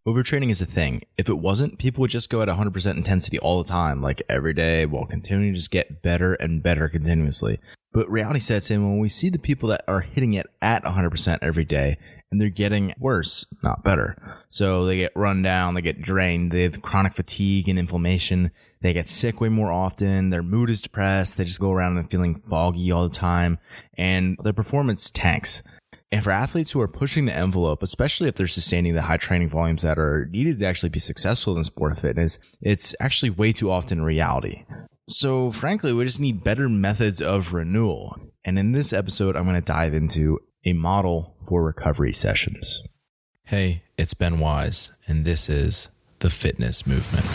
Overtraining is a thing. If it wasn't, people would just go at 100% intensity all the time, like every day, while continuing to just get better and better continuously. But reality sets in when we see the people that are hitting it at 100% every day, and they're getting worse, not better. So they get run down, they get drained, they have chronic fatigue and inflammation, they get sick way more often, their mood is depressed, they just go around and feeling foggy all the time, and their performance tanks. And for athletes who are pushing the envelope, especially if they're sustaining the high training volumes that are needed to actually be successful in the sport of fitness, it's actually way too often reality. So frankly, we just need better methods of renewal. And in this episode, I'm going to dive into a model for recovery sessions. Hey, it's Ben Wise, and this is The Fitness Movement.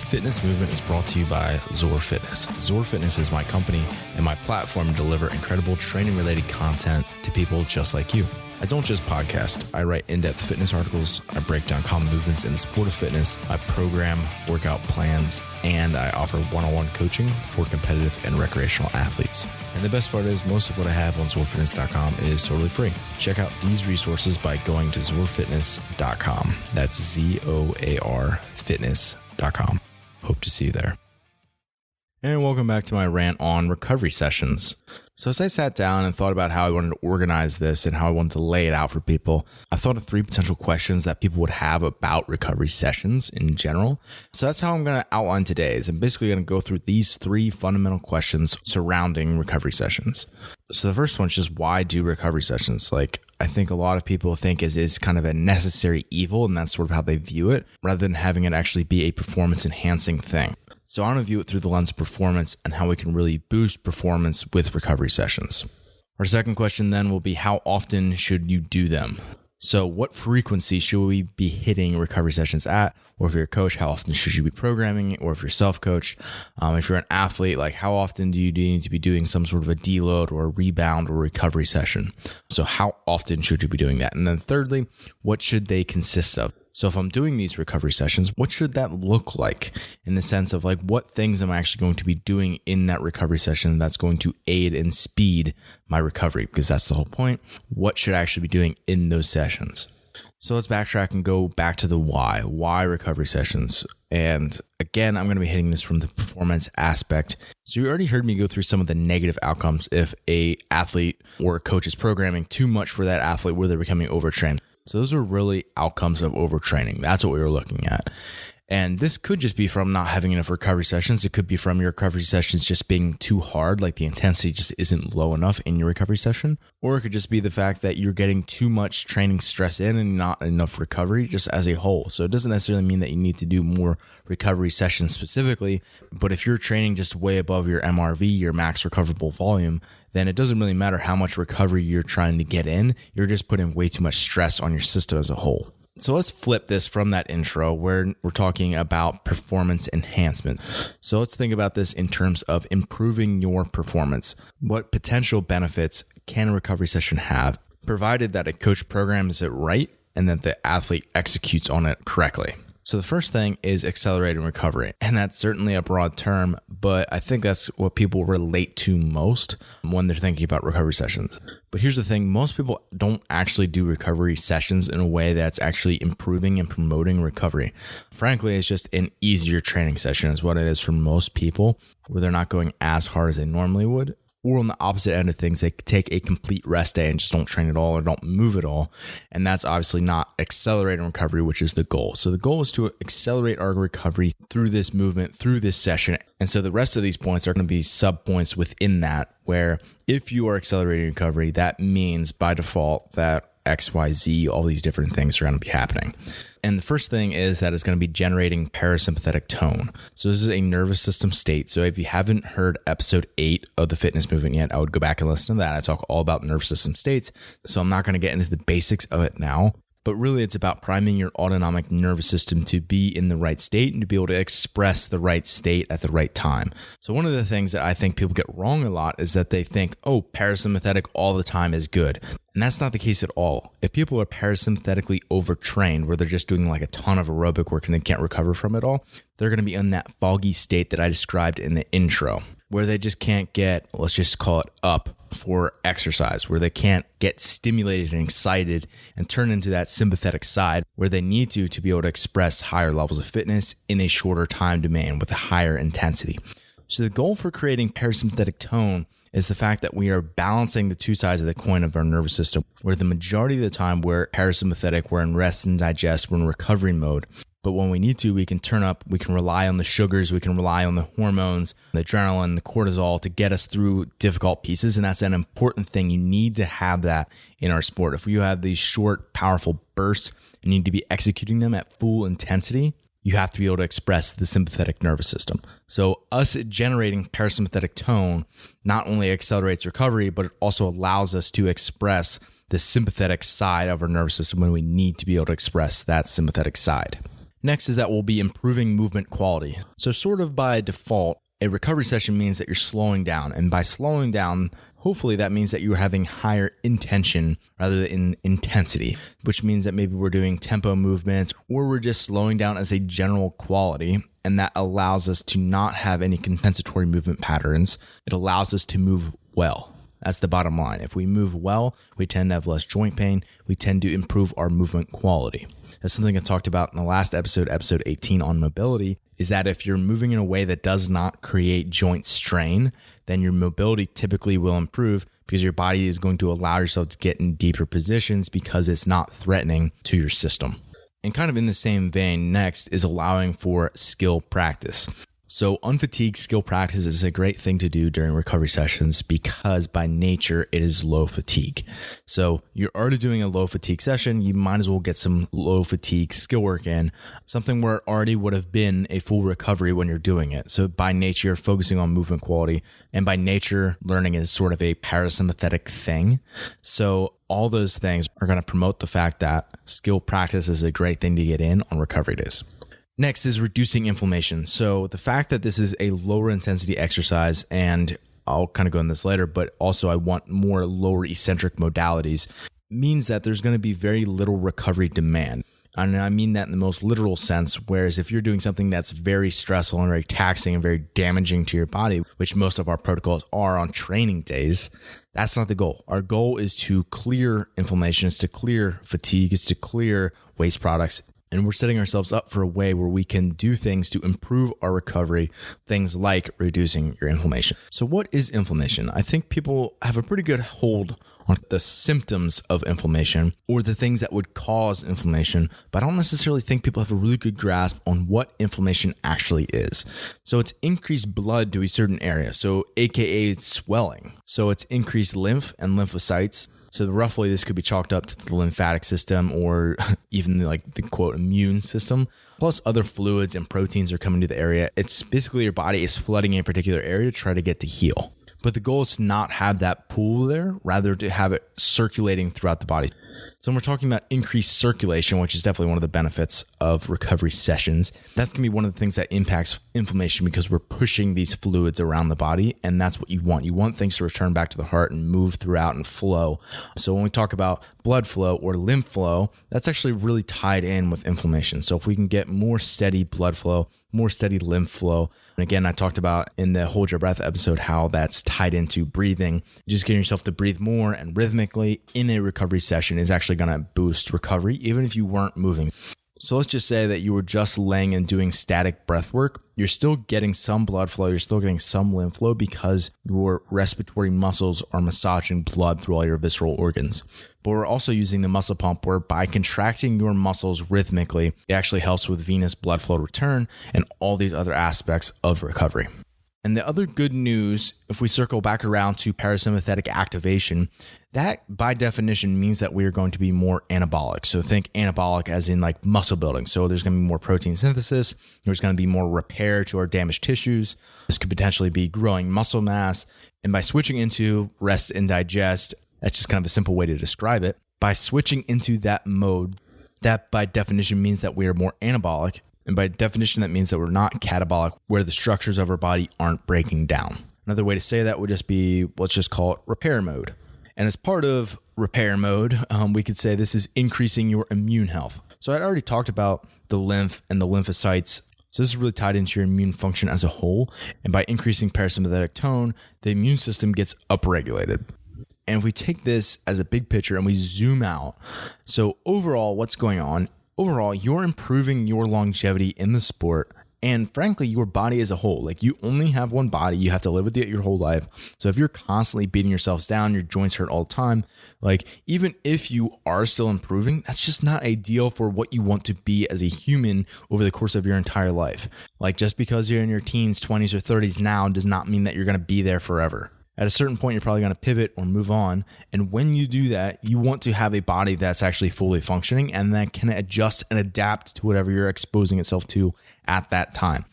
Fitness Movement is brought to you by Zor Fitness. Zor Fitness is my company and my platform to deliver incredible training-related content to people just like you. I don't just podcast. I write in-depth fitness articles. I break down common movements in the sport of fitness. I program workout plans, and I offer one-on-one coaching for competitive and recreational athletes. And the best part is most of what I have on zorfitness.com is totally free. Check out these resources by going to zorfitness.com. That's ZOAR fitness.com. Hope to see you there. And welcome back to my rant on recovery sessions. So as I sat down and thought about how I wanted to organize this and how I wanted to lay it out for people, I thought of 3 potential questions that people would have about recovery sessions in general. So that's how I'm going to outline today's. I'm basically going to go through these 3 fundamental questions surrounding recovery sessions. So the first one is just, why do recovery sessions? I think a lot of people think it is kind of a necessary evil, and that's sort of how they view it, rather than having it actually be a performance enhancing thing. So I want to view it through the lens of performance and how we can really boost performance with recovery sessions. Our second question then will be, how often should you do them? So what frequency should we be hitting recovery sessions at? Or if you're a coach, how often should you be programming? Or if you're self-coached, if you're an athlete, how often do you need to be doing some sort of a deload or a rebound or recovery session? So how often should you be doing that? And then thirdly, what should they consist of? So if I'm doing these recovery sessions, what should that look like in the sense of what things am I actually going to be doing in that recovery session that's going to aid and speed my recovery? Because that's the whole point. What should I actually be doing in those sessions? So let's backtrack and go back to the why. Why recovery sessions? And again, I'm going to be hitting this from the performance aspect. So you already heard me go through some of the negative outcomes if a athlete or a coach is programming too much for that athlete where they're becoming overtrained. So those are really outcomes of overtraining. That's what we were looking at. And this could just be from not having enough recovery sessions. It could be from your recovery sessions just being too hard, like the intensity just isn't low enough in your recovery session. Or it could just be the fact that you're getting too much training stress in and not enough recovery just as a whole. So it doesn't necessarily mean that you need to do more recovery sessions specifically. But if you're training just way above your MRV, your max recoverable volume, then it doesn't really matter how much recovery you're trying to get in. You're just putting way too much stress on your system as a whole. So let's flip this from that intro where we're talking about performance enhancement. So let's think about this in terms of improving your performance. What potential benefits can a recovery session have, provided that a coach programs it right and that the athlete executes on it correctly? So the first thing is accelerating recovery. And that's certainly a broad term, but I think that's what people relate to most when they're thinking about recovery sessions. But here's the thing, most people don't actually do recovery sessions in a way that's actually improving and promoting recovery. Frankly, it's just an easier training session is what it is for most people, where they're not going as hard as they normally would. Or on the opposite end of things, they take a complete rest day and just don't train at all or don't move at all. And that's obviously not accelerating recovery, which is the goal. So the goal is to accelerate our recovery through this movement, through this session. And so the rest of these points are going to be sub points within that, where if you are accelerating recovery, that means by default that X, Y, Z, all these different things are going to be happening. And the first thing is that it's going to be generating parasympathetic tone. So this is a nervous system state. So if you haven't heard episode 8 of the Fitness Movement yet, I would go back and listen to that. I talk all about nervous system states. So I'm not going to get into the basics of it now. But really, it's about priming your autonomic nervous system to be in the right state and to be able to express the right state at the right time. So one of the things that I think people get wrong a lot is that they think, oh, parasympathetic all the time is good. And that's not the case at all. If people are parasympathetically overtrained, where they're just doing like a ton of aerobic work and they can't recover from it all, they're going to be in that foggy state that I described in the intro, where they just can't get, let's just call it up for exercise, where they can't get stimulated and excited and turn into that sympathetic side where they need to be able to express higher levels of fitness in a shorter time domain with a higher intensity. So the goal for creating parasympathetic tone is the fact that we are balancing the two sides of the coin of our nervous system, where the majority of the time we're parasympathetic, we're in rest and digest, we're in recovery mode. But when we need to, we can turn up, we can rely on the sugars, we can rely on the hormones, the adrenaline, the cortisol to get us through difficult pieces. And that's an important thing. You need to have that in our sport. If you have these short, powerful bursts and you need to be executing them at full intensity, you have to be able to express the sympathetic nervous system. So us generating parasympathetic tone not only accelerates recovery, but it also allows us to express the sympathetic side of our nervous system when we need to be able to express that sympathetic side. Next is that we'll be improving movement quality. So sort of by default, a recovery session means that you're slowing down. And by slowing down, hopefully that means that you're having higher intention rather than intensity, which means that maybe we're doing tempo movements or we're just slowing down as a general quality. And that allows us to not have any compensatory movement patterns. It allows us to move well. That's the bottom line. If we move well, we tend to have less joint pain. We tend to improve our movement quality. That's something I talked about in the last episode, episode 18 on mobility, is that if you're moving in a way that does not create joint strain, then your mobility typically will improve because your body is going to allow yourself to get in deeper positions because it's not threatening to your system. And kind of in the same vein, next is allowing for skill practice. So unfatigued skill practice is a great thing to do during recovery sessions because by nature it is low fatigue. So you're already doing a low fatigue session, you might as well get some low fatigue skill work in, something where it already would have been a full recovery when you're doing it. So by nature, you're focusing on movement quality, and by nature, learning is sort of a parasympathetic thing. So all those things are going to promote the fact that skill practice is a great thing to get in on recovery days. Next is reducing inflammation. So the fact that this is a lower intensity exercise, and I'll kind of go into this later, but also I want more lower eccentric modalities, means that there's going to be very little recovery demand. And I mean that in the most literal sense, whereas if you're doing something that's very stressful and very taxing and very damaging to your body, which most of our protocols are on training days, that's not the goal. Our goal is to clear inflammation, is to clear fatigue, is to clear waste products. And we're setting ourselves up for a way where we can do things to improve our recovery, things like reducing your inflammation. So what is inflammation? I think people have a pretty good hold on the symptoms of inflammation or the things that would cause inflammation, but I don't necessarily think people have a really good grasp on what inflammation actually is. So it's increased blood to a certain area, so AKA swelling. So it's increased lymph and lymphocytes. So roughly this could be chalked up to the lymphatic system or even like the quote immune system. Plus other fluids and proteins are coming to the area. It's basically your body is flooding a particular area to try to get to heal. But the goal is to not have that pool there, rather to have it circulating throughout the body. So when we're talking about increased circulation, which is definitely one of the benefits of recovery sessions, that's going to be one of the things that impacts inflammation because we're pushing these fluids around the body, and that's what you want. You want things to return back to the heart and move throughout and flow. So when we talk about blood flow or lymph flow, that's actually really tied in with inflammation. So if we can get more steady blood flow, more steady lymph flow. And again, I talked about in the Hold Your Breath episode how that's tied into breathing. Just getting yourself to breathe more and rhythmically in a recovery session is actually going to boost recovery, even if you weren't moving. So let's just say that you were just laying and doing static breath work. You're still getting some blood flow. You're still getting some lymph flow because your respiratory muscles are massaging blood through all your visceral organs. But we're also using the muscle pump where by contracting your muscles rhythmically, it actually helps with venous blood flow return and all these other aspects of recovery. And the other good news, if we circle back around to parasympathetic activation, that by definition means that we are going to be more anabolic. So think anabolic as in like muscle building. So there's going to be more protein synthesis. There's going to be more repair to our damaged tissues. This could potentially be growing muscle mass. And by switching into rest and digest, that's just kind of a simple way to describe it. By switching into that mode, That by definition means that we are more anabolic. And by definition, that means that we're not catabolic, where the structures of our body aren't breaking down. Another way to say that would just be, let's just call it repair mode. And as part of repair mode, we could say this is increasing your immune health. So I already talked about the lymph and the lymphocytes. So this is really tied into your immune function as a whole. And by increasing parasympathetic tone, the immune system gets upregulated. And if we take this as a big picture and we zoom out, so overall, what's going on? Overall, you're improving your longevity in the sport and frankly, your body as a whole. Like, you only have one body. You have to live with it your whole life. So if you're constantly beating yourselves down, your joints hurt all the time, like, even if you are still improving, that's just not ideal for what you want to be as a human over the course of your entire life. Like, just because you're in your teens, 20s, or 30s now does not mean that you're going to be there forever. At a certain point, you're probably going to pivot or move on. And when you do that, you want to have a body that's actually fully functioning and that can adjust and adapt to whatever you're exposing itself to at that time.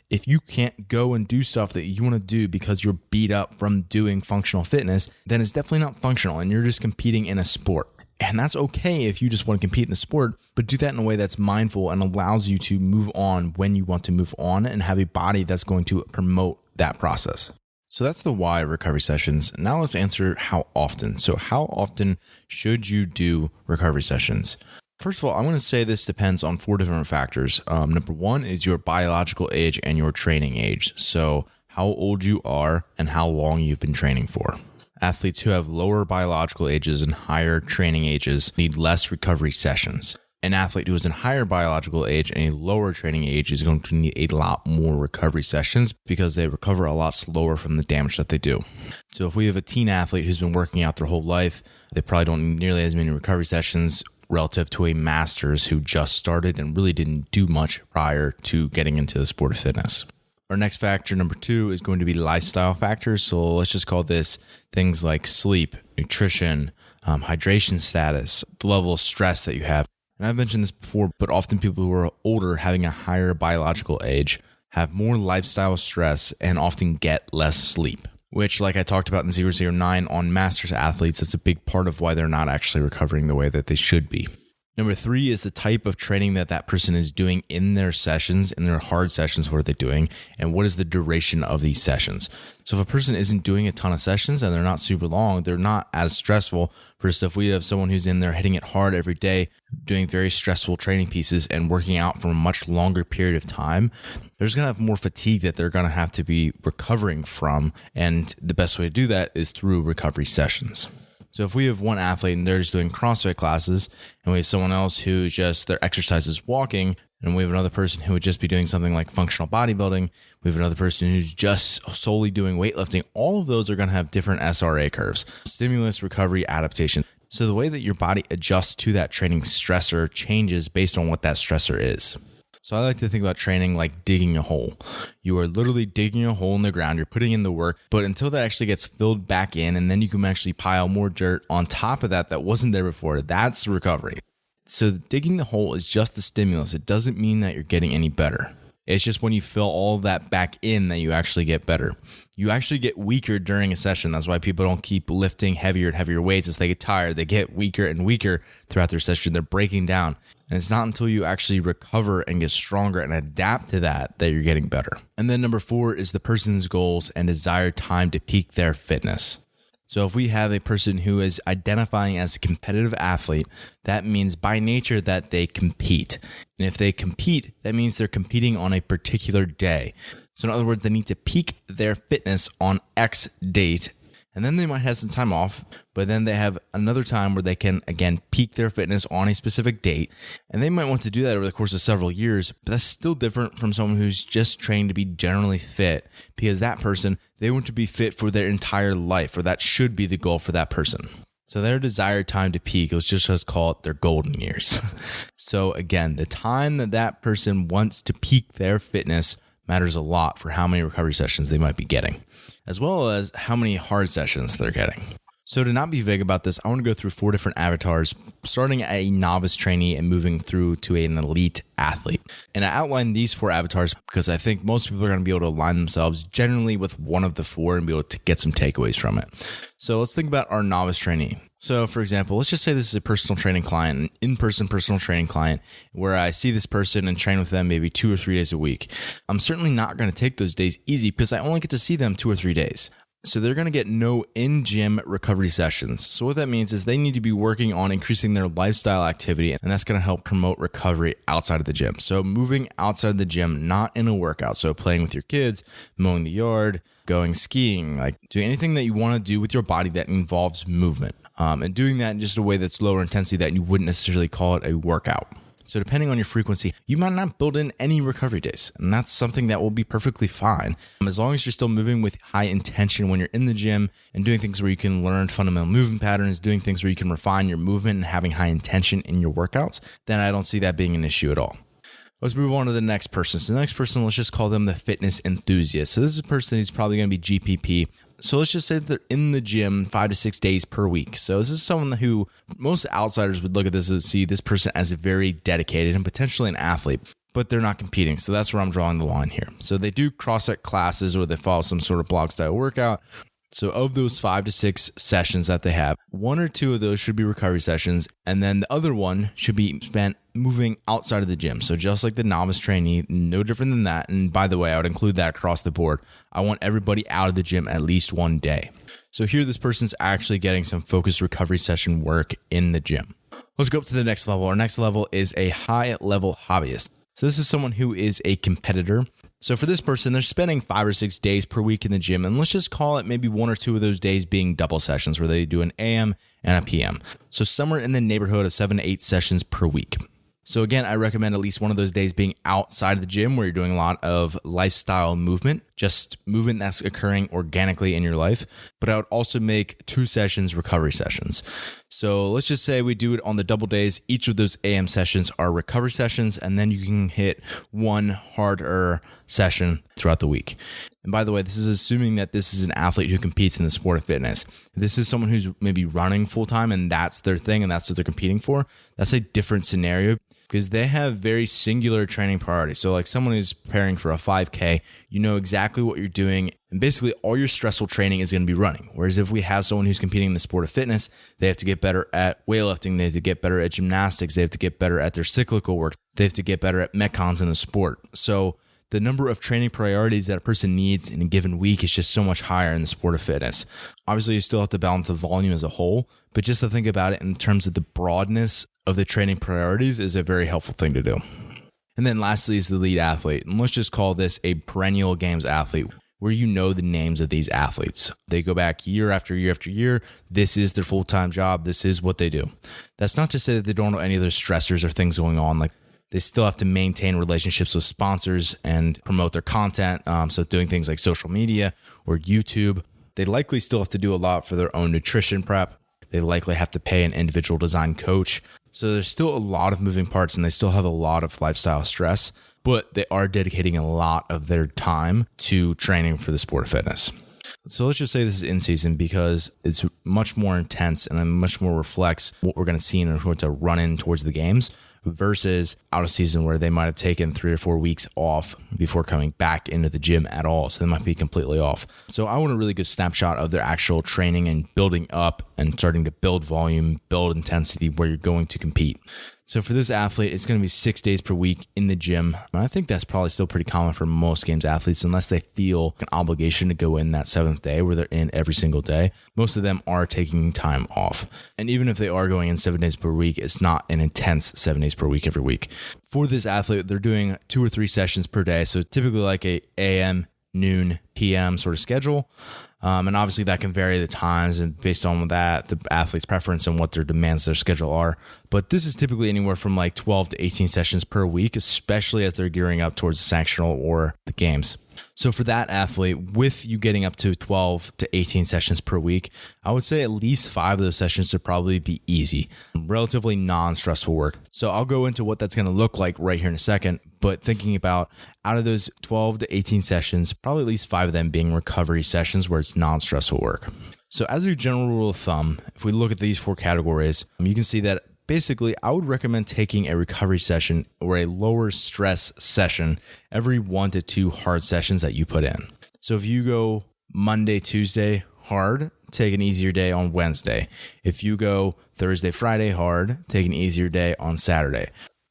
If you can't go and do stuff that you want to do because you're beat up from doing functional fitness, then it's definitely not functional and you're just competing in a sport. And that's okay if you just want to compete in the sport, but do that in a way that's mindful and allows you to move on when you want to move on and have a body that's going to promote that process. So that's the why of recovery sessions. Now let's answer how often. So how often should you do recovery sessions? First of all, I want to say this depends on 4 different factors. Number 1 is your biological age and your training age. So how old you are and how long you've been training for. Athletes who have lower biological ages and higher training ages need less recovery sessions. An athlete who is in higher biological age and a lower training age is going to need a lot more recovery sessions because they recover a lot slower from the damage that they do. So if we have a teen athlete who's been working out their whole life, they probably don't need nearly as many recovery sessions relative to a master's who just started and really didn't do much prior to getting into the sport of fitness. Our next factor, number 2, is going to be lifestyle factors. So let's just call this things like sleep, nutrition, hydration status, the level of stress that you have. And I've mentioned this before, but often people who are older, having a higher biological age, have more lifestyle stress and often get less sleep, which, like I talked about in 009 on Masters athletes, that's a big part of why they're not actually recovering the way that they should be. Number 3 is the type of training that person is doing in their sessions, in their hard sessions. What are they doing? And what is the duration of these sessions? So if a person isn't doing a ton of sessions and they're not super long, they're not as stressful. Versus if we have someone who's in there hitting it hard every day, doing very stressful training pieces and working out for a much longer period of time, they're just going to have more fatigue that they're going to have to be recovering from. And the best way to do that is through recovery sessions. So if we have one athlete and they're just doing CrossFit classes, and we have someone else who just their exercise is walking, and we have another person who would just be doing something like functional bodybuilding, we have another person who's just solely doing weightlifting, all of those are going to have different SRA curves, stimulus, recovery, adaptation. So the way that your body adjusts to that training stressor changes based on what that stressor is. So I like to think about training like digging a hole. You are literally digging a hole in the ground. You're putting in the work, but until that actually gets filled back in, and then you can actually pile more dirt on top of that wasn't there before, that's recovery. So digging the hole is just the stimulus. It doesn't mean that you're getting any better. It's just when you fill all of that back in that you actually get better. You actually get weaker during a session. That's why people don't keep lifting heavier and heavier weights as they get tired. They get weaker and weaker throughout their session. They're breaking down. And it's not until you actually recover and get stronger and adapt to that you're getting better. And then number 4 is the person's goals and desired time to peak their fitness. So if we have a person who is identifying as a competitive athlete, that means by nature that they compete. And if they compete, that means they're competing on a particular day. So in other words, they need to peak their fitness on X date. And then they might have some time off, but then they have another time where they can, again, peak their fitness on a specific date. And they might want to do that over the course of several years, but that's still different from someone who's just trained to be generally fit, because that person, they want to be fit for their entire life, or that should be the goal for that person. So their desired time to peak, let's call it their golden years. So again, the time that person wants to peak their fitness matters a lot for how many recovery sessions they might be getting, as well as how many hard sessions they're getting. So to not be vague about this, I want to go through 4 different avatars, starting at a novice trainee and moving through to an elite athlete. And I outlined these 4 avatars because I think most people are going to be able to align themselves generally with one of the 4 and be able to get some takeaways from it. So let's think about our novice trainee. So for example, let's just say this is a personal training client, an in-person personal training client, where I see this person and train with them maybe 2 or 3 days a week. I'm certainly not going to take those days easy because I only get to see them 2 or 3 days. So they're going to get no in-gym recovery sessions. So what that means is they need to be working on increasing their lifestyle activity, and that's going to help promote recovery outside of the gym. So moving outside the gym, not in a workout. So playing with your kids, mowing the yard, going skiing, like doing anything that you want to do with your body that involves movement. And doing that in just a way that's lower intensity that you wouldn't necessarily call it a workout. So depending on your frequency, you might not build in any recovery days, and that's something that will be perfectly fine. As long as you're still moving with high intention when you're in the gym and doing things where you can learn fundamental movement patterns, doing things where you can refine your movement and having high intention in your workouts, then I don't see that being an issue at all. Let's move on to the next person. So the next person, let's just call them the fitness enthusiast. So this is a person who's probably going to be GPP. So let's just say that they're in the gym 5 to 6 days per week. So this is someone who most outsiders would look at this and see this person as very dedicated and potentially an athlete, but they're not competing. So that's where I'm drawing the line here. So they do CrossFit classes or they follow some sort of blog style workout. So of those 5 to 6 sessions that they have, 1 or 2 of those should be recovery sessions, and then the other one should be spent moving outside of the gym. So just like the novice trainee, no different than that. And by the way, I would include that across the board. I want everybody out of the gym at least one day. So here this person's actually getting some focused recovery session work in the gym. Let's go up to the next level. Our next level is a high-level hobbyist. So this is someone who is a competitor. So for this person, they're spending 5 or 6 days per week in the gym, and let's just call it maybe 1 or 2 of those days being double sessions where they do an AM and a PM. So somewhere in the neighborhood of 7 to 8 sessions per week. So again, I recommend at least one of those days being outside of the gym where you're doing a lot of lifestyle movement, just movement that's occurring organically in your life. But I would also make 2 sessions recovery sessions. So let's just say we do it on the double days. Each of those AM sessions are recovery sessions, and then you can hit 1 harder session throughout the week. And by the way, this is assuming that this is an athlete who competes in the sport of fitness. If this is someone who's maybe running full time and that's their thing and that's what they're competing for, that's a different scenario because they have very singular training priorities. So like someone who's preparing for a 5K, you know exactly what you're doing, and basically all your stressful training is going to be running. Whereas if we have someone who's competing in the sport of fitness, they have to get better at weightlifting, they have to get better at gymnastics, they have to get better at their cyclical work, they have to get better at metcons in the sport. So the number of training priorities that a person needs in a given week is just so much higher in the sport of fitness. Obviously, you still have to balance the volume as a whole, but just to think about it in terms of the broadness of the training priorities is a very helpful thing to do. And then lastly is the lead athlete. And let's just call this a perennial games athlete, where you know the names of these athletes. They go back year after year after year. This is their full-time job. This is what they do. That's not to say that they don't know any other stressors or things going on. Like they still have to maintain relationships with sponsors and promote their content. So doing things like social media or YouTube. They likely still have to do a lot for their own nutrition prep. They likely have to pay an individual design coach. So there's still a lot of moving parts and they still have a lot of lifestyle stress, but they are dedicating a lot of their time to training for the sport of fitness. So let's just say this is in season because it's much more intense and it much more reflects what we're going to see in order to run in towards the games versus out of season where they might have taken 3 or 4 weeks off before coming back into the gym at all. So they might be completely off. So I want a really good snapshot of their actual training and building up and starting to build volume, build intensity where you're going to compete. So for this athlete, it's going to be 6 days per week in the gym. And I think that's probably still pretty common for most games athletes, unless they feel an obligation to go in that 7th day where they're in every single day. Most of them are taking time off. And even if they are going in 7 days per week, it's not an intense 7 days per week every week. For this athlete, they're doing 2 or 3 sessions per day. So typically like a AM, noon, PM sort of schedule. And obviously that can vary the times and based on that, the athlete's preference and what their demands, their schedule are. But this is typically anywhere from like 12 to 18 sessions per week, especially as they're gearing up towards the sanctional or the games. So for that athlete, with you getting up to 12 to 18 sessions per week, I would say at least 5 of those sessions would probably be easy, relatively non-stressful work. So I'll go into what that's going to look like right here in a second. But thinking about out of those 12 to 18 sessions, probably at least 5 5 of them being recovery sessions where it's non-stressful work. So as a general rule of thumb, if we look at these 4 categories, you can see that basically I would recommend taking a recovery session or a lower stress session every 1 to 2 hard sessions that you put in. So if you go Monday, Tuesday hard, take an easier day on Wednesday. If you go Thursday, Friday hard, take an easier day on Saturday.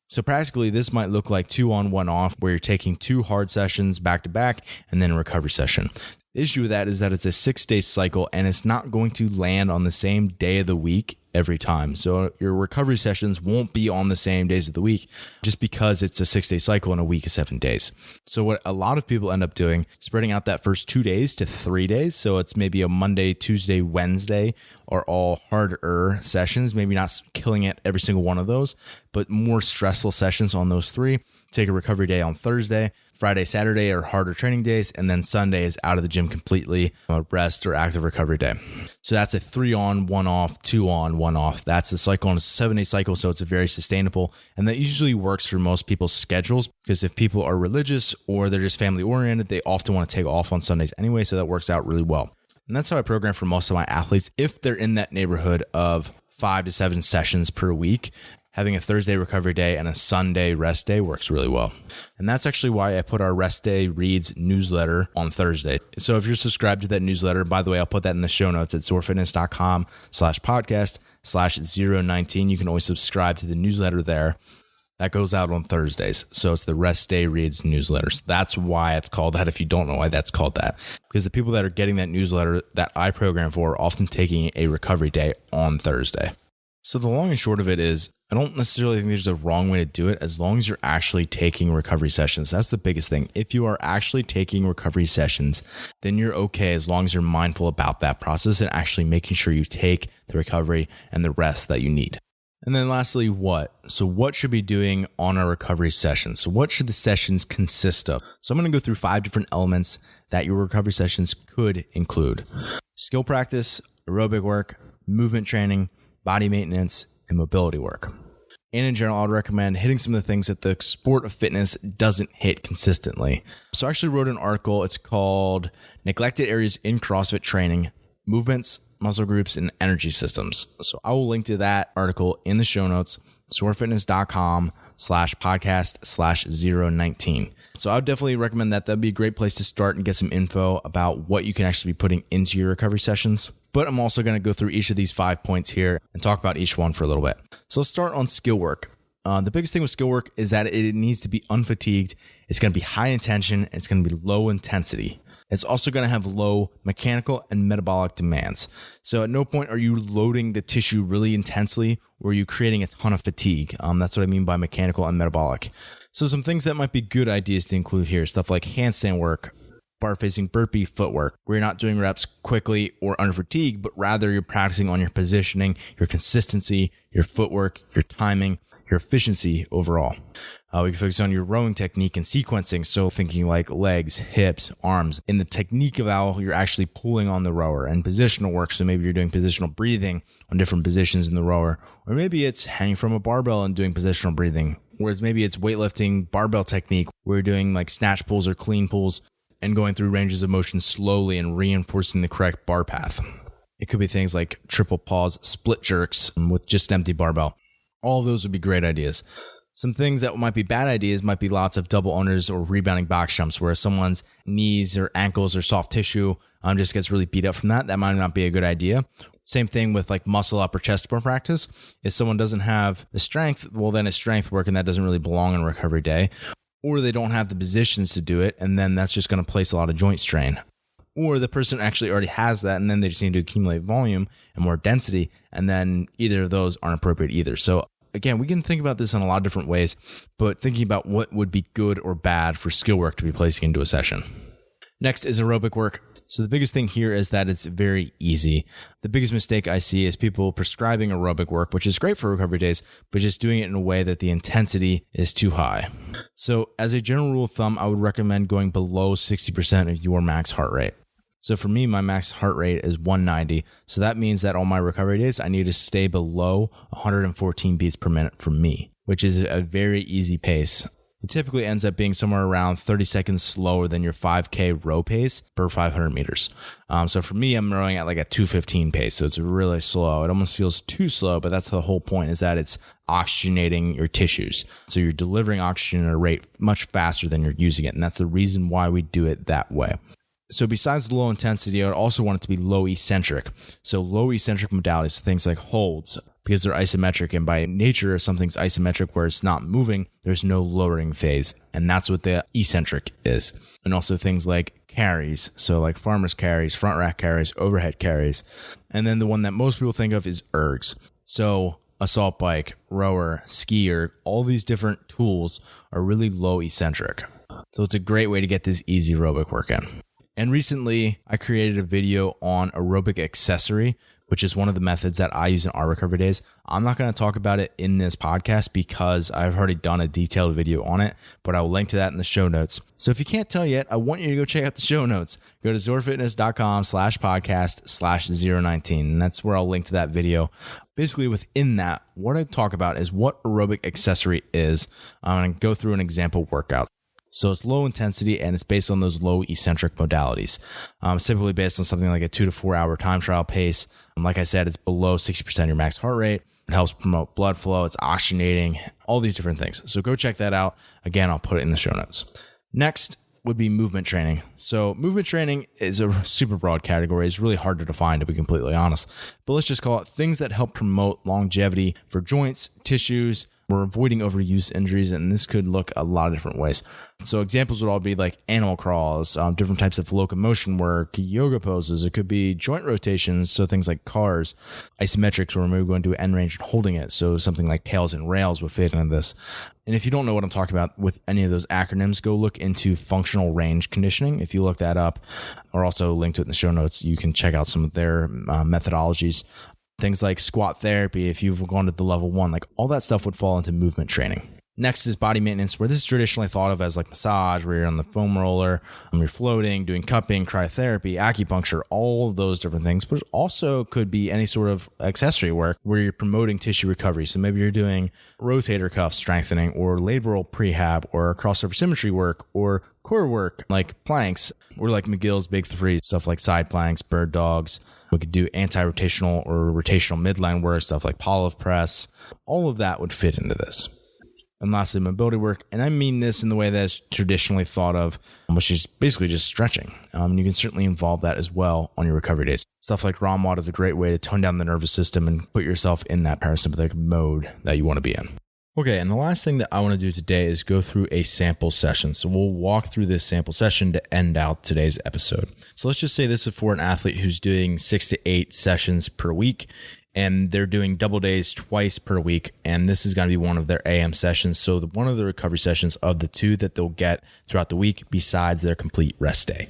So practically this might look like 2 on, 1 off, where you're taking 2 hard sessions back to back and then a recovery session. The issue with that is that it's a 6-day cycle and it's not going to land on the same day of the week every time. So your recovery sessions won't be on the same days of the week just because it's a 6-day cycle in a week of 7 days. So what a lot of people end up doing, spreading out that first 2 days to 3 days. So it's maybe a Monday, Tuesday, Wednesday are all harder sessions, maybe not killing it every single one of those, but more stressful sessions on those 3. Take a recovery day on Thursday. Friday, Saturday are harder training days, and then Sunday is out of the gym completely, rest or active recovery day. So that's a 3 on, 1 off, 2 on, 1 off. That's the cycle, and it's a 7-day cycle, so it's a very sustainable, and that usually works for most people's schedules, because if people are religious or they're just family oriented, they often want to take off on Sundays anyway, so that works out really well. And that's how I program for most of my athletes. If they're in that neighborhood of 5 to 7 sessions per week, having a Thursday recovery day and a Sunday rest day works really well. And that's actually why I put our Rest Day Reads newsletter on Thursday. So if you're subscribed to that newsletter, by the way, I'll put that in the show notes at zorfitness.com/podcast/019. You can always subscribe to the newsletter there. That goes out on Thursdays. So it's the Rest Day Reads newsletters. That's why it's called that, if you don't know why that's called that. Because the people that are getting that newsletter that I program for are often taking a recovery day on Thursday. So the long and short of it is, I don't necessarily think there's a wrong way to do it as long as you're actually taking recovery sessions. That's the biggest thing. If you are actually taking recovery sessions, then you're okay as long as you're mindful about that process and actually making sure you take the recovery and the rest that you need. And then lastly, what? So what should we be doing on our recovery sessions? So what should the sessions consist of? So I'm going to go through 5 different elements that your recovery sessions could include: skill practice, aerobic work, movement training, body maintenance, and mobility work. And in general, I would recommend hitting some of the things that the sport of fitness doesn't hit consistently. So I actually wrote an article. It's called Neglected Areas in CrossFit Training, Movements, Muscle Groups, and Energy Systems. So I will link to that article in the show notes, zorfitness.com/podcast/019. So I would definitely recommend that. That'd be a great place to start and get some info about what you can actually be putting into your recovery sessions. But I'm also going to go through each of these 5 points here and talk about each one for a little bit. So let's start on skill work. The biggest thing with skill work is that it needs to be unfatigued. It's going to be high intention. And it's going to be low intensity. It's also going to have low mechanical and metabolic demands. So at no point are you loading the tissue really intensely or are you creating a ton of fatigue. That's what I mean by mechanical and metabolic. So some things that might be good ideas to include here, stuff like handstand work, bar facing burpee footwork, where you're not doing reps quickly or under fatigue, but rather you're practicing on your positioning, your consistency, your footwork, your timing, your efficiency overall. We can focus on your rowing technique and sequencing. So thinking like legs, hips, arms, in the technique of how you're actually pulling on the rower, and positional work. So maybe you're doing positional breathing on different positions in the rower, or maybe it's hanging from a barbell and doing positional breathing. Whereas maybe it's weightlifting barbell technique where you're doing like snatch pulls or clean pulls and going through ranges of motion slowly and reinforcing the correct bar path. It could be things like triple pause, split jerks with just an empty barbell. All of those would be great ideas. Some things that might be bad ideas might be lots of double unders or rebounding box jumps where someone's knees or ankles or soft tissue just gets really beat up from that. That might not be a good idea. Same thing with like muscle up or chest bar practice. If someone doesn't have the strength, well, then it's strength work and that doesn't really belong in a recovery day. Or they don't have the positions to do it, and then that's just going to place a lot of joint strain. Or the person actually already has that, and then they just need to accumulate volume and more density, and then either of those aren't appropriate either. So again, we can think about this in a lot of different ways, but thinking about what would be good or bad for skill work to be placing into a session. Next is aerobic work. So the biggest thing here is that it's very easy. The biggest mistake I see is people prescribing aerobic work, which is great for recovery days, but just doing it in a way that the intensity is too high. So as a general rule of thumb, I would recommend going below 60% of your max heart rate. So for me, my max heart rate is 190. So that means that on my recovery days, I need to stay below 114 beats per minute for me, which is a very easy pace. it typically ends up being somewhere around 30 seconds slower than your 5K row pace per 500 meters. So for me, I'm rowing at like a 2:15 pace. So it's really slow. It almost feels too slow, but that's the whole point, is that it's oxygenating your tissues. So you're delivering oxygen at a rate much faster than you're using it. And that's the reason why we do it that way. So besides low intensity, I would also want it to be low eccentric. So low eccentric modalities, so things like holds, because they're isometric, and by nature, if something's isometric where it's not moving, there's no lowering phase. And that's what the eccentric is. And also things like carries, so like farmer's carries, front rack carries, overhead carries. And then the one that most people think of is ergs. So assault bike, rower, skier, all these different tools are really low eccentric. So it's a great way to get this easy aerobic work in. And recently, I created a video on aerobic accessory, which is one of the methods that I use in our recovery days. I'm not going to talk about it in this podcast because I've already done a detailed video on it, but I will link to that in the show notes. So if you can't tell yet, I want you to go check out the show notes. Go to zorfitness.com/podcast/019, and that's where I'll link to that video. Basically, within that, what I talk about is what aerobic accessory is. I'm going to go through an example workout. So it's low intensity, and it's based on those low eccentric modalities. It's typically based on something like a 2 to 4 hour time trial pace. And like I said, it's below 60% of your max heart rate. It helps promote blood flow. It's oxygenating, all these different things. So go check that out. Again, I'll put it in the show notes. Next would be movement training. So movement training is a super broad category. It's really hard to define, to be completely honest. But let's just call it things that help promote longevity for joints, tissues. We're avoiding overuse injuries, and this could look a lot of different ways. So examples would all be like animal crawls, different types of locomotion work, yoga poses. It could be joint rotations, so things like cars, isometrics, where we're going to end range and holding it. So something like tails and rails would fit into this. And if you don't know what I'm talking about with any of those acronyms, go look into functional range conditioning. If you look that up, or also link to it in the show notes, you can check out some of their methodologies. Things like squat therapy, if you've gone to the level 1, like all that stuff would fall into movement training. Next is body maintenance, where this is traditionally thought of as like massage, where you're on the foam roller, you're floating, doing cupping, cryotherapy, acupuncture, all of those different things. But it also could be any sort of accessory work where you're promoting tissue recovery. So maybe you're doing rotator cuff strengthening, or labral prehab, or crossover symmetry work, or core work like planks, or like McGill's Big Three, stuff like side planks, bird dogs. We could do anti-rotational or rotational midline work, stuff like Pallof press. All of that would fit into this. And lastly, mobility work. And I mean this in the way that's traditionally thought of, which is basically just stretching. You can certainly involve that as well on your recovery days. Stuff like ROMWOD is a great way to tone down the nervous system and put yourself in that parasympathetic mode that you want to be in. Okay, and the last thing that I want to do today is go through a sample session. So we'll walk through this sample session to end out today's episode. So let's just say this is for an athlete who's doing 6 to 8 sessions per week, and they're doing double days twice per week, and this is going to be one of their AM sessions. So one of the recovery sessions of the 2 that they'll get throughout the week besides their complete rest day.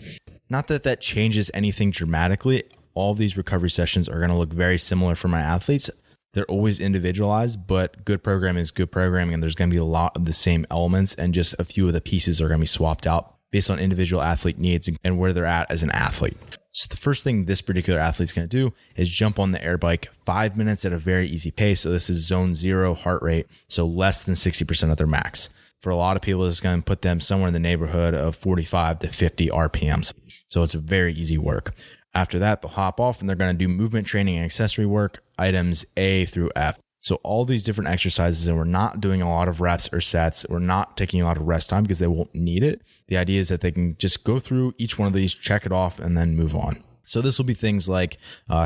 Not that that changes anything dramatically. All of these recovery sessions are going to look very similar for my athletes. They're always individualized, but good programming is good programming, and there's going to be a lot of the same elements, and just a few of the pieces are going to be swapped out based on individual athlete needs and where they're at as an athlete. So the first thing this particular athlete's going to do is jump on the air bike 5 minutes at a very easy pace. So this is zone 0 heart rate, so less than 60% of their max. For a lot of people, it's going to put them somewhere in the neighborhood of 45 to 50 RPMs. So it's a very easy work. After that, they'll hop off and they're going to do movement training and accessory work, items A through F. So all these different exercises, and we're not doing a lot of reps or sets. We're not taking a lot of rest time because they won't need it. The idea is that they can just go through each one of these, check it off, and then move on. So this will be things like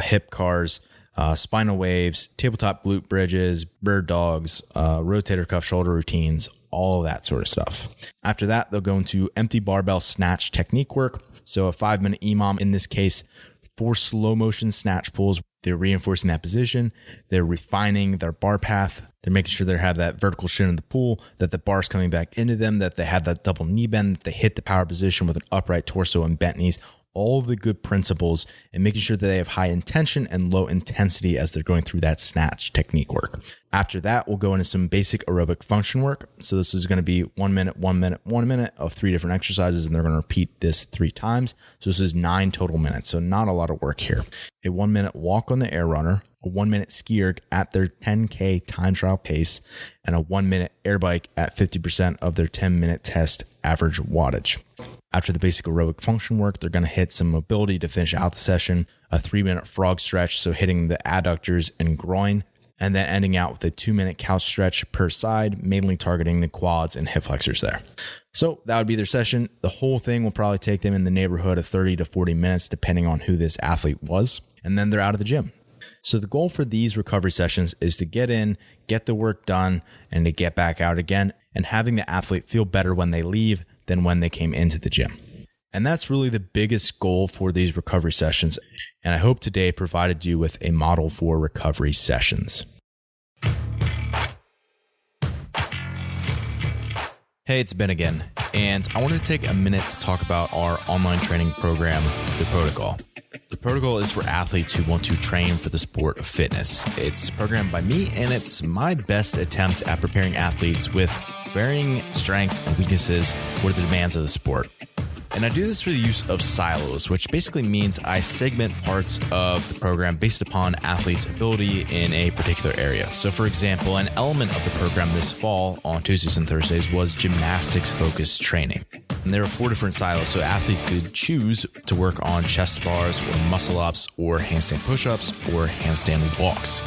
hip cars, spinal waves, tabletop glute bridges, bird dogs, rotator cuff shoulder routines, all of that sort of stuff. After that, they'll go into empty barbell snatch technique work. So a 5-minute EMOM in this case, 4 slow motion snatch pulls. They're reinforcing that position. They're refining their bar path. They're making sure they have that vertical shin in the pool, that the bar's coming back into them, that they have that double knee bend, that they hit the power position with an upright torso and bent knees. all of the good principles and making sure that they have high intention and low intensity as they're going through that snatch technique work. After that, we'll go into some basic aerobic function work. So this is going to be 1 minute, 1 minute, 1 minute of 3 different exercises, and they're going to repeat this 3 times. So this is 9 total minutes. So not a lot of work here. A 1 minute walk on the air runner, a 1 minute ski erg at their 10K time trial pace, and a 1 minute air bike at 50% of their 10-minute test average wattage. After the basic aerobic function work, they're going to hit some mobility to finish out the session, a 3-minute frog stretch, so hitting the adductors and groin, and then ending out with a 2-minute couch stretch per side, mainly targeting the quads and hip flexors there. So that would be their session. The whole thing will probably take them in the neighborhood of 30 to 40 minutes, depending on who this athlete was, and then they're out of the gym. So the goal for these recovery sessions is to get in, get the work done, and to get back out again, and having the athlete feel better when they leave than when they came into the gym. And that's really the biggest goal for these recovery sessions. And I hope today provided you with a model for recovery sessions. Hey, it's Ben again. And I wanted to take a minute to talk about our online training program, The Protocol. The Protocol is for athletes who want to train for the sport of fitness. It's programmed by me, and it's my best attempt at preparing athletes with varying strengths and weaknesses for the demands of the sport. And I do this through the use of silos, which basically means I segment parts of the program based upon athletes' ability in a particular area. So for example, an element of the program this fall on Tuesdays and Thursdays was gymnastics-focused training. And there are 4 different silos, so athletes could choose to work on chest bars or muscle-ups or handstand push-ups or handstand walks.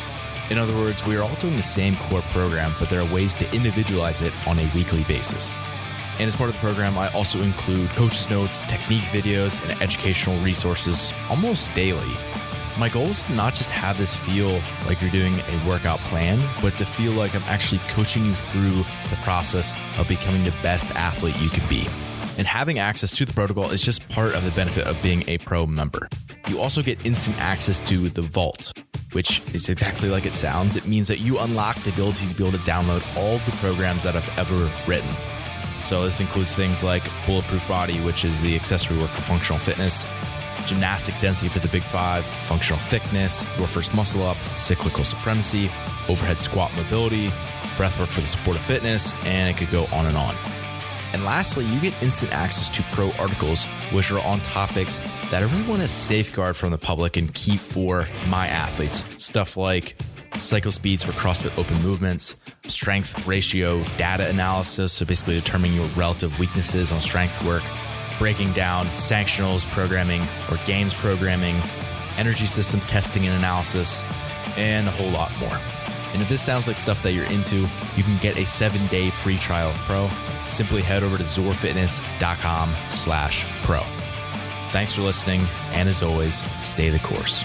In other words, we are all doing the same core program, but there are ways to individualize it on a weekly basis. And as part of the program, I also include coach's notes, technique videos, and educational resources almost daily. My goal is to not just have this feel like you're doing a workout plan, but to feel like I'm actually coaching you through the process of becoming the best athlete you could be. And having access to the protocol is just part of the benefit of being a pro member. You also get instant access to the Vault, which is exactly like it sounds. It means that you unlock the ability to be able to download all the programs that I've ever written. So this includes things like Bulletproof Body, which is the accessory work for functional fitness, Gymnastics Density for the Big 5, Functional Thickness, Your First Muscle Up, Cyclical Supremacy, Overhead Squat Mobility, Breathwork for the Sport of Fitness, and it could go on and on. And lastly, you get instant access to pro articles, which are on topics that I really want to safeguard from the public and keep for my athletes. Stuff like cycle speeds for CrossFit open movements, strength ratio data analysis, so basically determining your relative weaknesses on strength work, breaking down sanctionals programming or games programming, energy systems testing and analysis, and a whole lot more. And if this sounds like stuff that you're into, you can get a 7-day free trial of Pro. Simply head over to zorfitness.com/pro. Thanks for listening, and as always, stay the course.